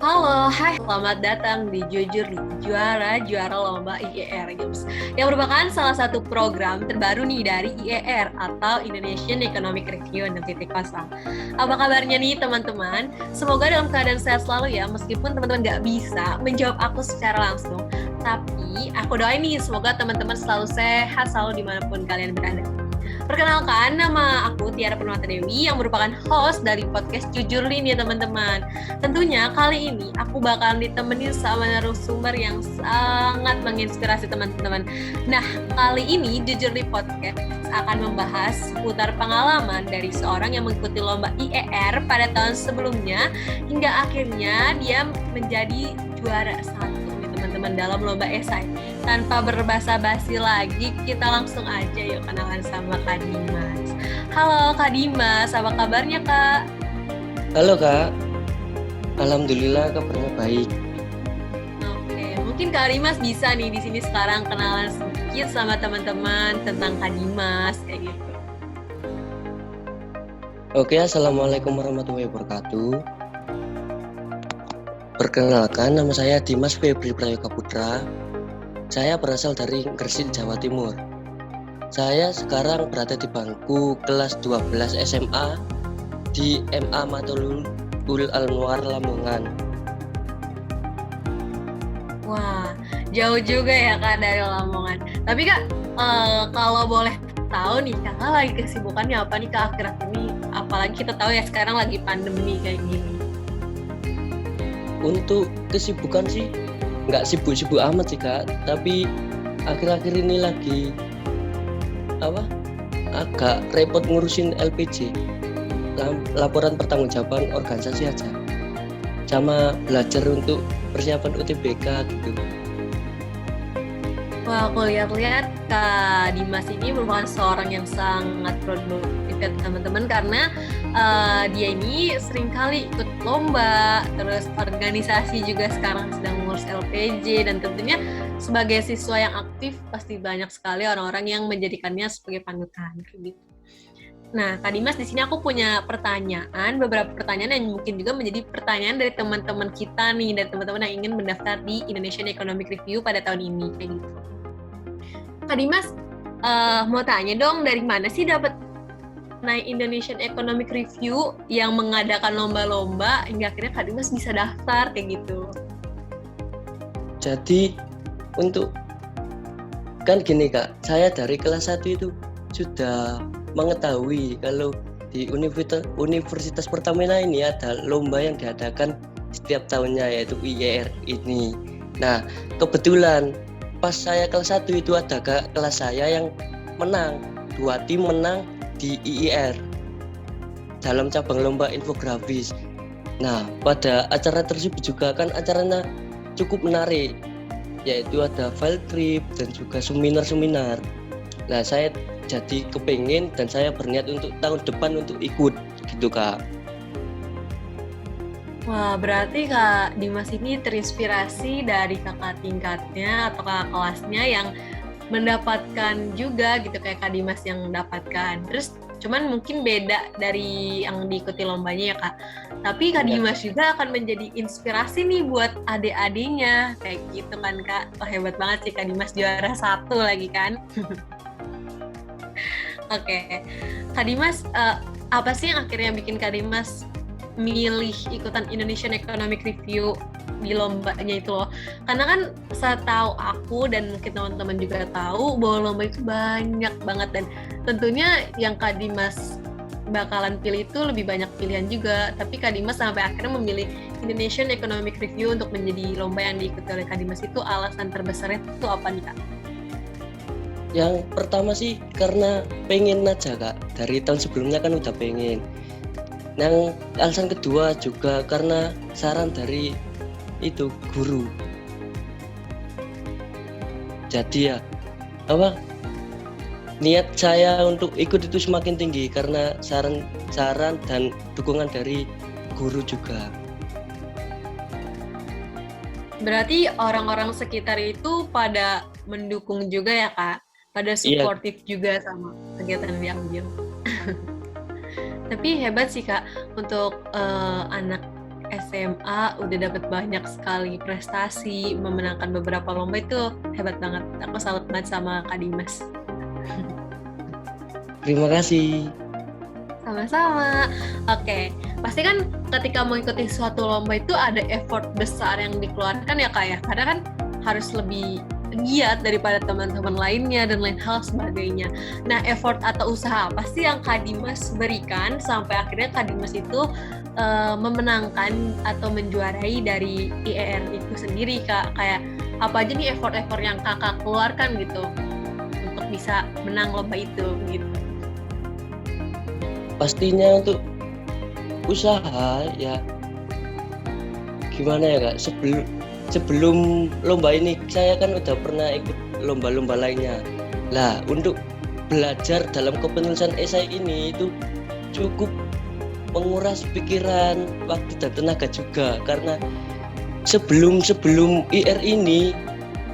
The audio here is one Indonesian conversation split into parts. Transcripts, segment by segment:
Halo, hai, selamat datang di Jujur di Juara Lomba IER Games yang merupakan salah satu program terbaru nih dari IER atau Indonesian Economic Review 6.0. Apa kabarnya nih teman-teman? Semoga dalam keadaan sehat selalu ya, meskipun teman-teman nggak bisa menjawab aku secara langsung. Tapi aku doain nih, semoga teman-teman selalu sehat, selalu dimanapun kalian berada. Perkenalkan, nama aku Tiara Purnamata Dewi yang merupakan host dari podcast Jujur Lin ya teman-teman. Tentunya kali ini aku bakal ditemenin sama narasumber yang sangat menginspirasi teman-teman. Nah, kali ini Jujur Lin Podcast akan membahas seputar pengalaman dari seorang yang mengikuti lomba IER pada tahun sebelumnya hingga akhirnya dia menjadi juara satu teman-teman dalam lomba esai. Tanpa berbasa-basi lagi, kita langsung aja yuk kenalan sama Kak Dimas. Halo Kak Dimas, apa kabarnya Kak? Halo Kak, Alhamdulillah kabarnya baik. Oke, mungkin Kak Dimas bisa nih di sini sekarang kenalan sedikit sama teman-teman tentang Kak Dimas kayak gitu. Oke, Assalamualaikum warahmatullahi wabarakatuh. Perkenalkan, nama saya Dimas Febri Prayoga Putra. Saya berasal dari Gresik, Jawa Timur. Saya sekarang berada di bangku kelas 12 SMA di MA Matulul Al-Anwar Lamongan. Wah, jauh juga ya Kak dari Lamongan. Tapi Kak, kalau boleh tahu nih Kakak lagi kesibukannya apa nih Kak akhir-akhir ini? Apalagi kita tahu ya sekarang lagi pandemi kayak gini. Untuk kesibukan sih, nggak sibuk-sibuk amat sih Kak, tapi akhir-akhir ini lagi agak repot ngurusin LPJ, laporan pertanggungjawaban organisasi aja, sama belajar untuk persiapan UTBK gitu. Wah, aku lihat-lihat Kak Dimas ini merupakan seorang yang sangat produktif ya teman-teman karena dia ini seringkali ikut lomba, terus organisasi juga sekarang sedang mengurus LPJ dan tentunya sebagai siswa yang aktif pasti banyak sekali orang-orang yang menjadikannya sebagai panutan gitu. Nah, Kak Dimas, di sini aku punya beberapa pertanyaan yang mungkin juga menjadi pertanyaan dari teman-teman kita nih, dari teman-teman yang ingin mendaftar di Indonesian Economic Review pada tahun ini, kayak gitu. Kak Dimas, mau tanya dong, dari mana sih dapat naik Indonesian Economic Review yang mengadakan lomba-lomba hingga akhirnya Kak Dimas bisa daftar, kayak gitu? Jadi, kan gini Kak, saya dari kelas 1 itu sudah mengetahui kalau di Universitas Pertamina ini ada lomba yang diadakan setiap tahunnya, yaitu IER ini. Nah, kebetulan pas saya kelas 1 itu ada kelas saya yang menang, 2 tim menang di IER dalam cabang lomba infografis. Nah, pada acara tersebut juga kan acaranya cukup menarik, yaitu ada field trip dan juga seminar. Nah, saya jadi kepengen dan saya berniat untuk tahun depan untuk ikut gitu Kak. Wah, berarti Kak Dimas ini terinspirasi dari kakak tingkatnya atau kakak kelasnya yang mendapatkan juga gitu kayak Kak Dimas yang mendapatkan. Terus cuman mungkin beda dari yang diikuti lombanya ya Kak. Tapi Kak Dimas juga akan menjadi inspirasi nih buat adik-adiknya kayak gitu kan Kak. Wah, hebat banget sih Kak Dimas juara 1 lagi kan. Oke. Kak Dimas, apa sih yang akhirnya bikin Kak Dimas milih ikutan Indonesian Economic Review di lombanya itu loh? Karena kan setahu aku dan mungkin teman-teman juga tahu bahwa lomba itu banyak banget dan tentunya yang Kak Dimas bakalan pilih itu lebih banyak pilihan juga. Tapi Kak Dimas sampai akhirnya memilih Indonesian Economic Review untuk menjadi lomba yang diikuti oleh Kak Dimas itu alasan terbesarnya itu apa nih Kak? Yang pertama sih karena pengen aja Kak, dari tahun sebelumnya kan udah pengen. Yang alasan kedua juga karena saran dari itu guru. Jadi ya niat saya untuk ikut itu semakin tinggi karena saran dan dukungan dari guru juga. Berarti orang-orang sekitar itu pada mendukung juga ya Kak? Pada suportif juga sama kegiatan yang diambil. Tapi hebat sih Kak, untuk anak SMA udah dapat banyak sekali prestasi, memenangkan beberapa lomba, itu hebat banget. Aku salut banget sama Kak Dimas. Terima kasih. Sama-sama. Oke, pasti kan ketika mengikuti suatu lomba itu ada effort besar yang dikeluarkan ya Kak ya. Karena kan harus lebih giat daripada teman-teman lainnya dan lain hal sebagainya. Nah, effort atau usaha apa sih yang Kak Dimas berikan sampai akhirnya Kak Dimas itu memenangkan atau menjuarai dari IER itu sendiri Kak? Kayak apa aja nih effort-effort yang Kakak keluarkan gitu untuk bisa menang lomba itu gitu. Pastinya untuk usaha ya gimana ya Kak, sebelum lomba ini saya kan udah pernah ikut lomba-lomba lainnya. Lah untuk belajar dalam kepenulisan esai ini itu cukup menguras pikiran, waktu dan tenaga juga, karena sebelum IR ini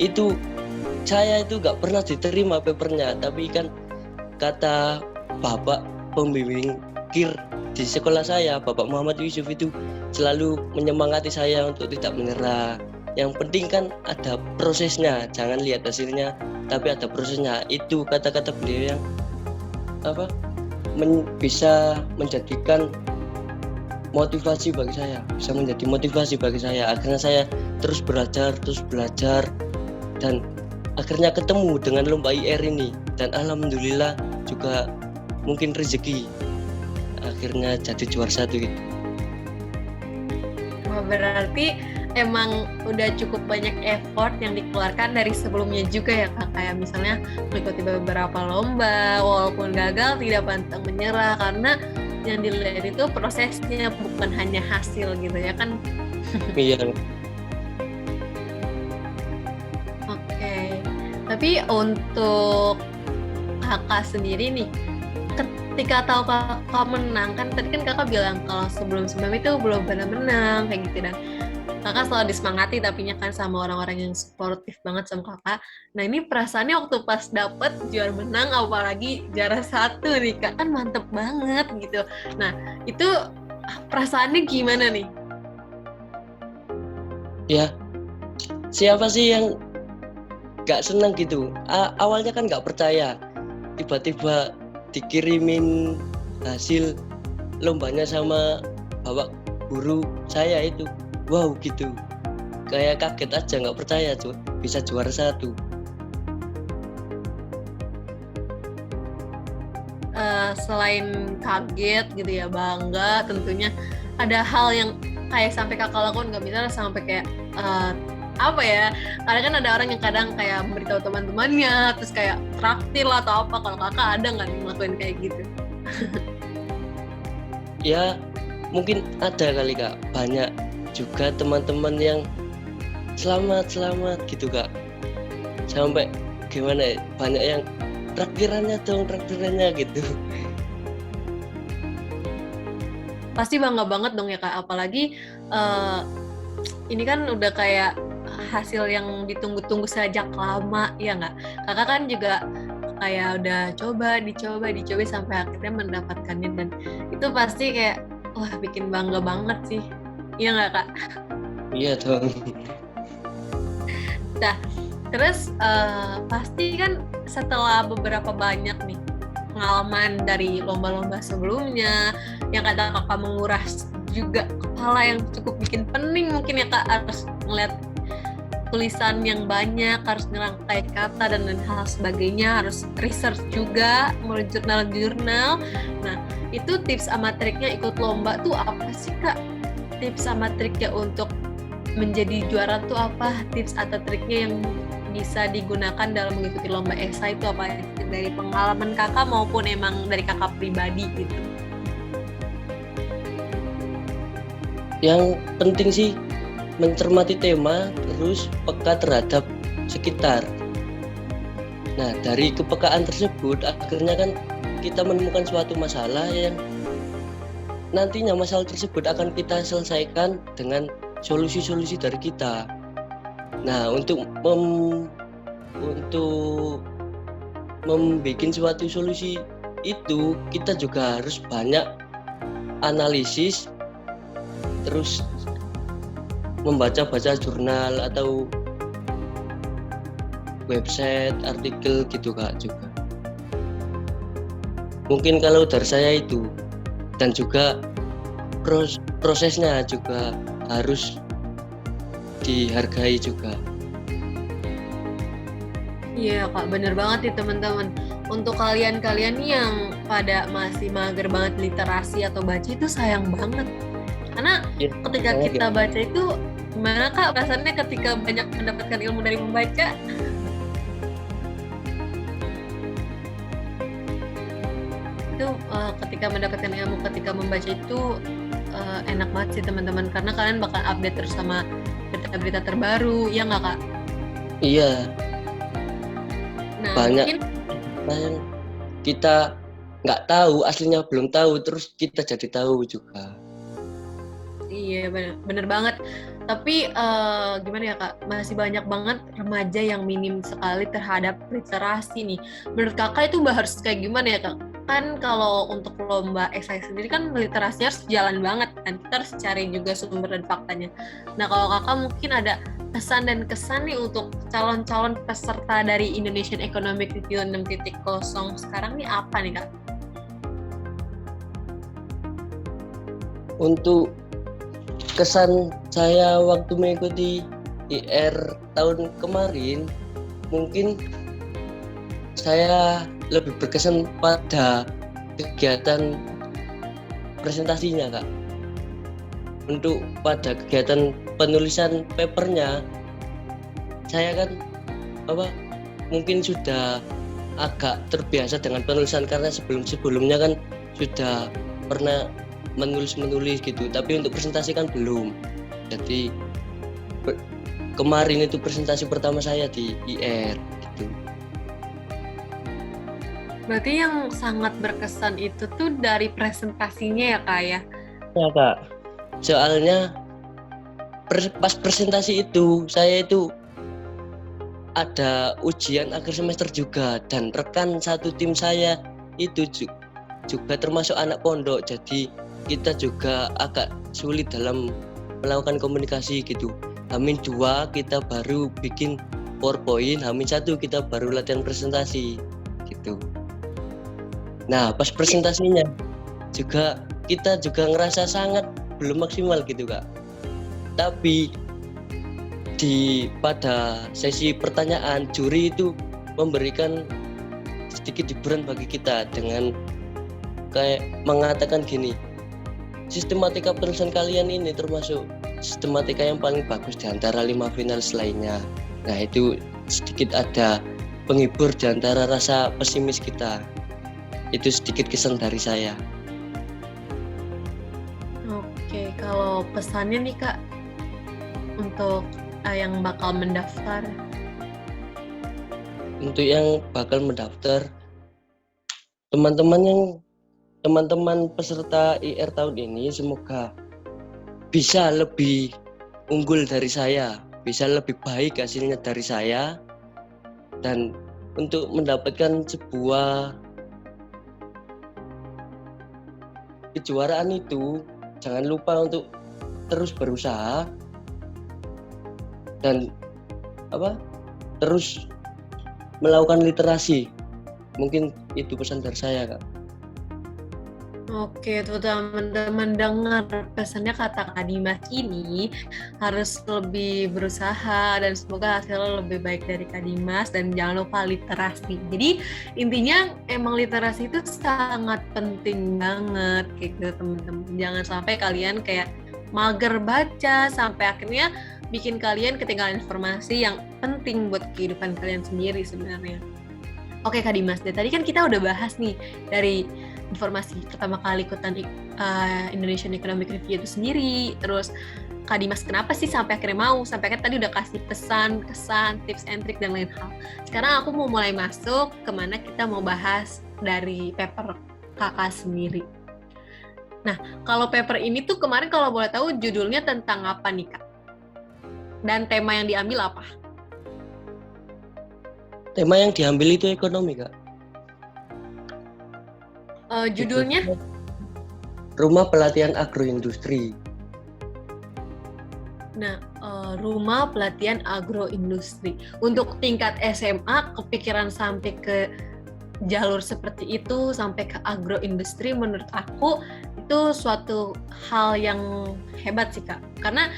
itu saya itu nggak pernah diterima papernya, tapi kan kata bapak pembimbing KIR di sekolah saya, Bapak Muhammad Yusuf, itu selalu menyemangati saya untuk tidak menyerah. Yang penting kan ada prosesnya, jangan lihat hasilnya, tapi ada prosesnya. Itu kata-kata beliau yang bisa menjadikan motivasi bagi saya, bisa menjadi motivasi bagi saya. Akhirnya saya terus belajar, dan akhirnya ketemu dengan lomba IR ini, dan alhamdulillah juga mungkin rezeki akhirnya jadi juara 1 gitu. Wah, berarti emang udah cukup banyak effort yang dikeluarkan dari sebelumnya juga ya Kak, kayak misalnya mengikuti beberapa lomba, walaupun gagal tidak pantang menyerah, karena yang dilihat itu prosesnya bukan hanya hasil gitu ya kan. Iya. Oke, tapi untuk Kakak sendiri nih, ketika tahu Kakak menang, kan tadi kan Kakak bilang kalau sebelum-sebelum itu belum pernah menang kayak gitu, dan Kakak selalu disemangati tapinya kan sama orang-orang yang suportif banget sama Kakak. Nah, ini perasaannya waktu pas dapet juara menang, apalagi juara 1 nih Kak, kan mantep banget gitu. Nah, itu perasaannya gimana nih? Ya, siapa sih yang gak senang gitu? Awalnya kan gak percaya, tiba-tiba dikirimin hasil lombanya sama bapak guru saya itu. Wow gitu, kayak kaget aja, nggak percaya tuh bisa juara 1. Selain kaget gitu ya, bangga tentunya, ada hal yang kayak sampai Kakak lakukan nggak, misalnya sampai kayak apa ya, karena kan ada orang yang kadang kayak memberitahu teman-temannya terus kayak traktir lah atau apa. Kalau Kakak ada nggak nih ngelakuin kayak gitu? Ya mungkin ada kali Kak, banyak juga teman-teman yang selamat gitu Kak, sampai gimana ya, banyak yang traktirannya gitu. Pasti bangga banget dong ya Kak, apalagi ini kan udah kayak hasil yang ditunggu-tunggu sejak lama ya nggak? Kakak kan juga kayak udah dicoba sampai akhirnya mendapatkannya, dan itu pasti kayak wah bikin bangga banget sih, iya nggak Kak? Iya dong. Nah, terus pasti kan setelah beberapa banyak nih pengalaman dari lomba-lomba sebelumnya, yang kata Kakak menguras juga kepala yang cukup bikin pening mungkin ya Kak, harus ngeliat tulisan yang banyak, harus ngerangkai kata dan lain hal sebagainya, harus research juga, mulai jurnal-jurnal. Nah, itu tips sama triknya ikut lomba tuh apa sih Kak? Tips sama triknya untuk menjadi juara tuh apa? Tips atau triknya yang bisa digunakan dalam mengikuti lomba esai itu apa? Dari pengalaman Kakak maupun emang dari Kakak pribadi gitu? Yang penting sih mencermati tema, terus peka terhadap sekitar. Nah, dari kepekaan tersebut akhirnya kan kita menemukan suatu masalah yang nantinya masalah tersebut akan kita selesaikan dengan solusi-solusi dari kita. Nah, untuk membuat suatu solusi itu kita juga harus banyak analisis terus membaca-baca jurnal atau website, artikel gitu Kak juga. Mungkin kalau dari saya itu, dan juga prosesnya juga harus dihargai juga. Iya Kak, bener banget nih teman-teman. Untuk kalian-kalian nih yang pada masih mager banget literasi atau baca itu sayang banget. Karena Ya, ketika banget kita ya. baca itu, gimana Kak perasaannya ketika banyak mendapatkan ilmu dari membaca? Itu ketika mendapatkan ilmu ketika membaca itu enak banget sih teman-teman. Karena kalian bakal update terus sama berita-berita terbaru, ya nggak Kak? Iya, Nah, banyak mungkin yang kita nggak tahu, aslinya belum tahu, terus kita jadi tahu juga. iya bener banget. Tapi gimana ya Kak, masih banyak banget remaja yang minim sekali terhadap literasi nih. Menurut Kakak itu harus kayak gimana ya Kak? Kan kalau untuk lomba esai sendiri kan literasinya harus jalan banget kan. Kita harus cari juga sumber dan faktanya. Nah kalau Kakak mungkin ada pesan dan kesan nih untuk calon-calon peserta dari Indonesian Economic Review 6.0 sekarang nih apa nih Kak? Untuk kesan saya waktu mengikuti IR tahun kemarin, mungkin saya lebih berkesan pada kegiatan presentasinya Kak. Untuk pada kegiatan penulisan papernya, saya kan mungkin sudah agak terbiasa dengan penulisan karena sebelumnya kan sudah pernah menulis gitu, tapi untuk presentasi kan belum. Jadi kemarin itu presentasi pertama saya di IR gitu. Berarti yang sangat berkesan itu tuh dari presentasinya ya Kak ya? Ya Kak, soalnya pas presentasi itu saya itu ada ujian akhir semester juga, dan rekan satu tim saya itu juga termasuk anak pondok, jadi kita juga agak sulit dalam melakukan komunikasi gitu. H-2 kita baru bikin PowerPoint, H-1 kita baru latihan presentasi gitu. Nah pas presentasinya juga kita juga ngerasa sangat belum maksimal gitu Kak. Tapi pada sesi pertanyaan juri itu memberikan sedikit hiburan bagi kita dengan kayak mengatakan gini, sistematika penulisan kalian ini termasuk sistematika yang paling bagus di antara 5 finalis lainnya. Nah itu sedikit ada penghibur di antara rasa pesimis kita. Itu sedikit kesan dari saya. Oke, kalau pesannya nih Kak untuk yang bakal mendaftar. Untuk yang bakal mendaftar, teman-teman peserta IR tahun ini semoga bisa lebih unggul dari saya, bisa lebih baik hasilnya dari saya, dan untuk mendapatkan sebuah kejuaraan itu jangan lupa untuk terus berusaha dan terus melakukan literasi. Mungkin itu pesan dari saya Kak. Oke, tuh teman-teman dengar pesannya kata Kak Dimas ini harus lebih berusaha dan semoga hasilnya lebih baik dari Kak Dimas, dan jangan lupa literasi. Jadi intinya emang literasi itu sangat penting banget gitu teman-teman. Jangan sampai kalian kayak mager baca sampai akhirnya bikin kalian ketinggalan informasi yang penting buat kehidupan kalian sendiri sebenarnya. Oke Kak Dimas, dari tadi kan kita udah bahas nih dari informasi pertama kali ikutan Indonesian Economic Review itu sendiri, terus Kak Dimas kenapa sih sampai akhirnya mau, sampai kan tadi udah kasih pesan, kesan, tips and trick dan lain hal. Sekarang aku mau mulai masuk kemana kita mau bahas dari paper kakak sendiri. Nah, kalau paper ini tuh kemarin kalau boleh tahu judulnya tentang apa nih Kak? Dan tema yang diambil apa? Tema yang diambil itu ekonomi Kak. Judulnya? Rumah Pelatihan Agroindustri. Nah, rumah pelatihan agroindustri. Untuk tingkat SMA, kepikiran sampai ke jalur seperti itu, sampai ke agroindustri, menurut aku itu suatu hal yang hebat sih, Kak. Karena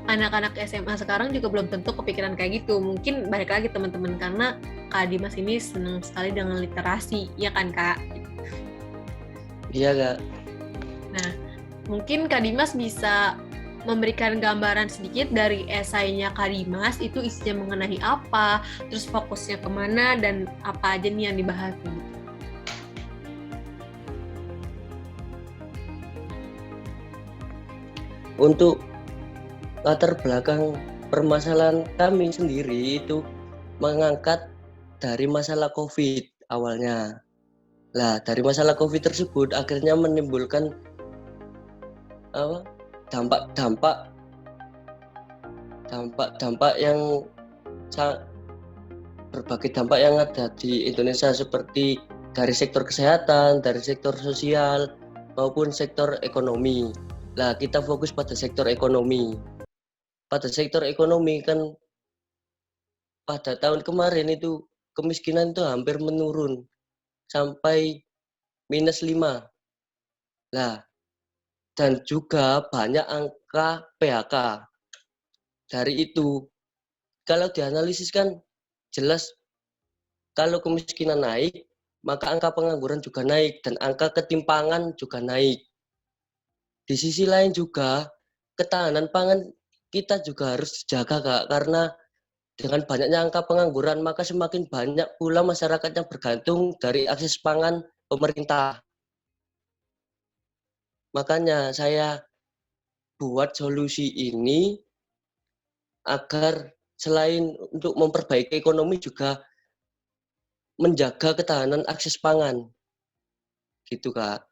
anak-anak SMA sekarang juga belum tentu kepikiran kayak gitu. Mungkin balik lagi teman-teman, karena Kak Dimas ini senang sekali dengan literasi, ya kan, Kak? Iya Kak. Nah, mungkin Kak Dimas bisa memberikan gambaran sedikit dari esainya Kak Dimas, itu isinya mengenai apa, terus fokusnya kemana, dan apa aja nih yang dibahas. Untuk latar belakang permasalahan kami sendiri itu mengangkat dari masalah COVID awalnya. Lah, dari masalah COVID tersebut akhirnya menimbulkan dampak-dampak yang berbagai dampak yang ada di Indonesia, seperti dari sektor kesehatan, dari sektor sosial maupun sektor ekonomi. Lah, kita fokus pada sektor ekonomi. Pada sektor ekonomi kan pada tahun kemarin itu kemiskinan itu hampir menurun sampai -5. Lah, dan juga banyak angka PHK. Dari itu, kalau dianalisis kan jelas kalau kemiskinan naik, maka angka pengangguran juga naik dan angka ketimpangan juga naik. Di sisi lain juga, ketahanan pangan kita juga harus dijaga, Kak, karena dengan banyaknya angka pengangguran, maka semakin banyak pula masyarakat yang bergantung dari akses pangan pemerintah. Makanya saya buat solusi ini agar selain untuk memperbaiki ekonomi juga menjaga ketahanan akses pangan. Gitu, Kak.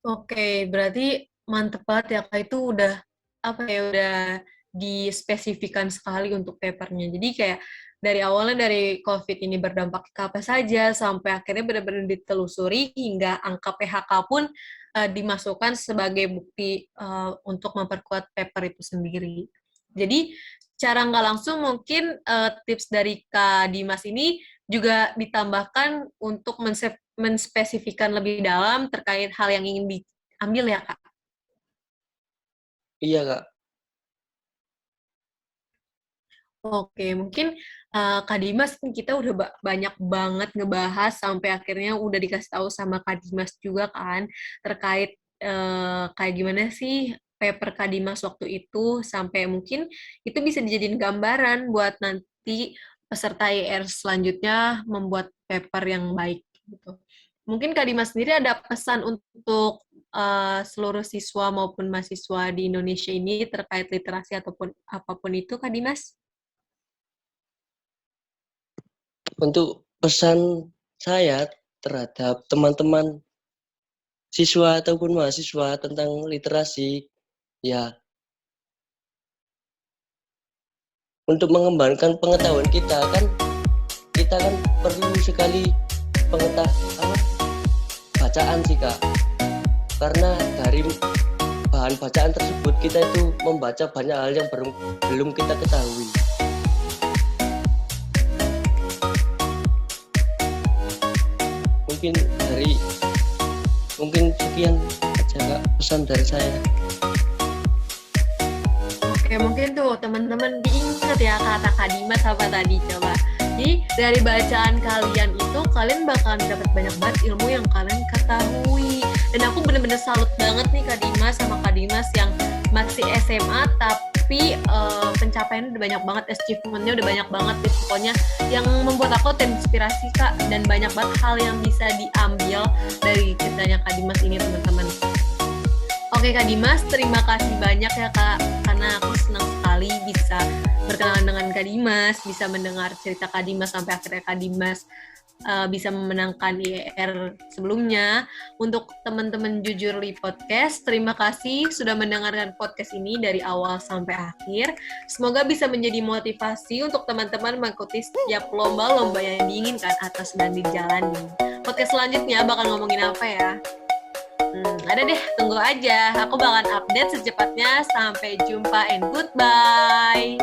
Oke, berarti mantep banget ya, Kak. Itu udah, udah dispesifikan sekali untuk papernya. Jadi kayak dari awalnya dari COVID ini berdampak ke apa saja, sampai akhirnya benar-benar ditelusuri, hingga angka PHK pun dimasukkan sebagai bukti untuk memperkuat paper itu sendiri. Jadi, cara nggak langsung mungkin tips dari Kak Dimas ini juga ditambahkan untuk menspesifikan lebih dalam terkait hal yang ingin diambil ya, Kak? Iya, Kak. Oke, mungkin Kak Dimas, kita udah banyak banget ngebahas sampai akhirnya udah dikasih tahu sama Kak Dimas juga kan, terkait kayak gimana sih paper Kak Dimas waktu itu, sampai mungkin itu bisa dijadiin gambaran buat nanti peserta IR selanjutnya membuat paper yang baik gitu. Mungkin Kak Dimas sendiri ada pesan untuk seluruh siswa maupun mahasiswa di Indonesia ini terkait literasi ataupun apapun itu, Kak Dimas? Untuk pesan saya terhadap teman-teman siswa ataupun mahasiswa tentang literasi, ya untuk mengembangkan pengetahuan kita kan perlu sekali bacaan sih, Kak. Karena dari bahan bacaan tersebut kita itu membaca banyak hal yang belum kita ketahui. Mungkin sekian aja, Kak, pesan dari saya. Oke, mungkin tuh teman-teman diingat ya kata Kak Dimas apa tadi, coba. Jadi dari bacaan kalian itu kalian bakalan dapat banyak banget ilmu yang kalian ketahui. Dan aku bener-bener salut banget nih Kak Dimas sama Kak Dimas yang masih SMA tapi pencapaiannya udah banyak banget, achievement-nya udah banyak banget deh pokoknya, yang membuat aku terinspirasi, Kak, dan banyak banget hal yang bisa diambil dari ceritanya Kak Dimas ini, teman-teman. Oke Kak Dimas, terima kasih banyak ya Kak, karena aku senang sekali bisa berkenalan dengan Kak Dimas, bisa mendengar cerita Kak Dimas sampai akhirnya Kak Dimas bisa memenangkan IER sebelumnya. Untuk teman-teman Jujurly Podcast, terima kasih sudah mendengarkan podcast ini dari awal sampai akhir. Semoga bisa menjadi motivasi untuk teman-teman mengikuti setiap lomba-lomba yang diinginkan atau sedang dijalani. Podcast selanjutnya bakal ngomongin apa ya? Ada deh, tunggu aja. Aku bakalan update secepatnya. Sampai jumpa and goodbye.